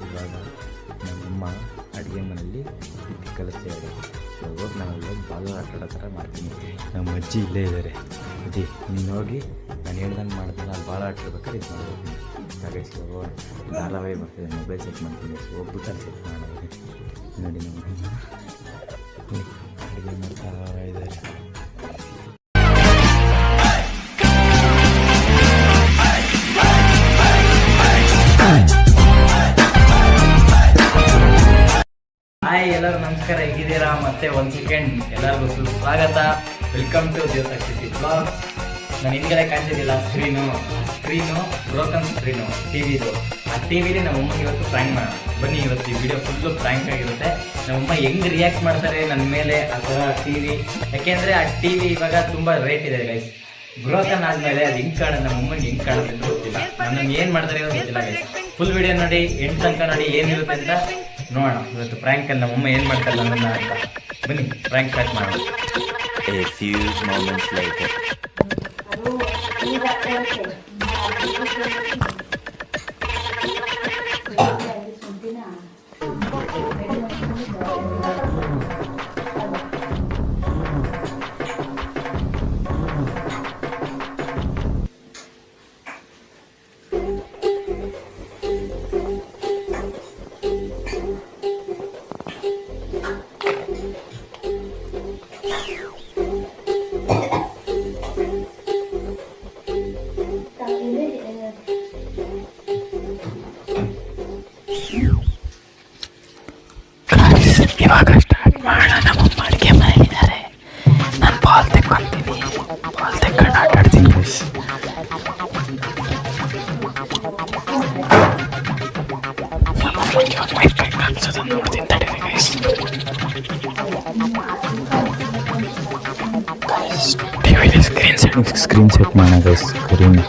ಇವಾಗ ನಮ್ಮಮ್ಮ ಅಡುಗೆ ಮನೆಯಲ್ಲಿ ಹಿಟ್ಟು ಕಲಿಸ್ತಿದ್ದಾರೆ. ಇವಾಗ ನಾವೆಲ್ಲ ಬಾಲ್ ಆಟ ಆಡೋ ಥರ ಮಾಡ್ತೀನಿ. ನಮ್ಮ ಅಜ್ಜಿ ಇಲ್ಲೇ ಇದ್ದಾರೆ. ಅಜ್ಜಿ ನೀನು ಹೋಗಿ ನಾನು ಹೇಳ್ದಂಗೆ ಮಾಡಿದ್ನಲ್ಲ ಭಾಳ ಆಟ ಆಡ್ಬೇಕಾದ್ರೆ ಇದು ಮಾಡ್ತೀನಿ. ಹಾಗೆ ಧಾರಾವಾಹಿ ಬರ್ತಿದೆ, ಮೊಬೈಲ್ ಸೆಟ್ ಮಾಡ್ತೀನಿ. ಹೋಗ್ಬಿಟ್ಟು ಅಲ್ಲಿ ಸೆಟ್ ಮಾಡೋದು ನೋಡಿ. ನಮ್ಮ ಅಡುಗೆ ಮಾಡ್ತಾ ಇದ್ದಾರೆ. ಹಾಯ್ ಎಲ್ಲರೂ ನಮಸ್ಕಾರ, ಹೇಗಿದ್ದೀರಾ? ಮತ್ತೆ ಒಂದು ಸೆಕೆಂಡ್ ಎಲ್ಲರಿಗೂ ಸ್ವಾಗತ. Welcome to Devashakti blogs. ನಾನು ಹಿಂದ್ಗಡೆ ಕಾಣ್ತಿದ್ದಿಲ್ಲ ಸ್ಕ್ರೀನು ಬ್ರೋಕನ್ ಸ್ಕ್ರೀನು ಟಿವಿದು. ಆ ಟಿವಿಲಿ ನಮ್ಮಮ್ಮಗೆ ಇವತ್ತು ಪ್ರ್ಯಾಂಕ್ ಮಾಡೋಣ ಬನ್ನಿ. ಇವತ್ತು ಈ ವಿಡಿಯೋ ಫುಲ್ಲು ಪ್ರ್ಯಾಂಕ್ ಆಗಿರುತ್ತೆ. ನಮ್ಮಮ್ಮ ಹೆಂಗೆ ರಿಯಾಕ್ಟ್ ಮಾಡ್ತಾರೆ ನನ್ನ ಮೇಲೆ ಆ ಥರ ಟಿವಿ, ಯಾಕೆಂದರೆ ಆ ಟಿವಿ ಇವಾಗ ತುಂಬ ರೇಟ್ ಇದೆ ಗೈಸ್. ಬ್ರೋಕನ್ ಆದಮೇಲೆ ಅದು ಹೆಂಗೆ ಕಾಣೋದು, ನಮ್ಮಮ್ಮಗೆ ಹೆಂಗೆ ಕಾಣುತ್ತೆ ಅಂತ ಗೊತ್ತಿಲ್ಲ. ನನ್ನನ್ನು ಏನು ಮಾಡ್ತಾರೆ ಅಂತ ಗೊತ್ತಿಲ್ಲ ಗೈಸ್. ಫುಲ್ ವಿಡಿಯೋ ನೋಡಿ, ಎಂಟು ತನಕ ನೋಡಿ ಏನಿರುತ್ತೆ ಅಂತ ನೋಡೋಣ. ಇವತ್ತು ಪ್ರ್ಯಾಂಕಲ್ಲಿ ನಮ್ಮಮ್ಮ ಏನು ಮಾಡ್ತಾರೆ ನನ್ನ ಅಂತ. ಬನ್ನಿ ಪ್ರ್ಯಾಂಕ್ ಸ್ಟಾರ್ಟ್ ಮಾಡೋಣ. A few moments later. ಇವಾಗ ಸ್ಟಾರ್ಟ್ ಮಾಡೋಣ. ನಮ್ಮಮ್ಮ ಅಡುಗೆ ಮನೆಯಲ್ಲಿದ್ದಾರೆ. ನಾನು ಬಾಲ್ ತೆಕ್ಕೊಂತೀನಿ, ಬಾಲ್ ತೆಕ್ಕೊಂಡು ಆಟ ಆಡ್ತೀನಿ ಗೈಸ್. ಹಾಕ್ಸೋದನ್ನು ನೋಡ್ತೀನಿ ತಡೀರಿ ಗೈಸ್. ಟಿವಿಲಿ ಸ್ಕ್ರೀನ್ ಸೆಟ್ ಮಾಡೋಣ ಗೈಸ್. ಸ್ಕ್ರೀನ್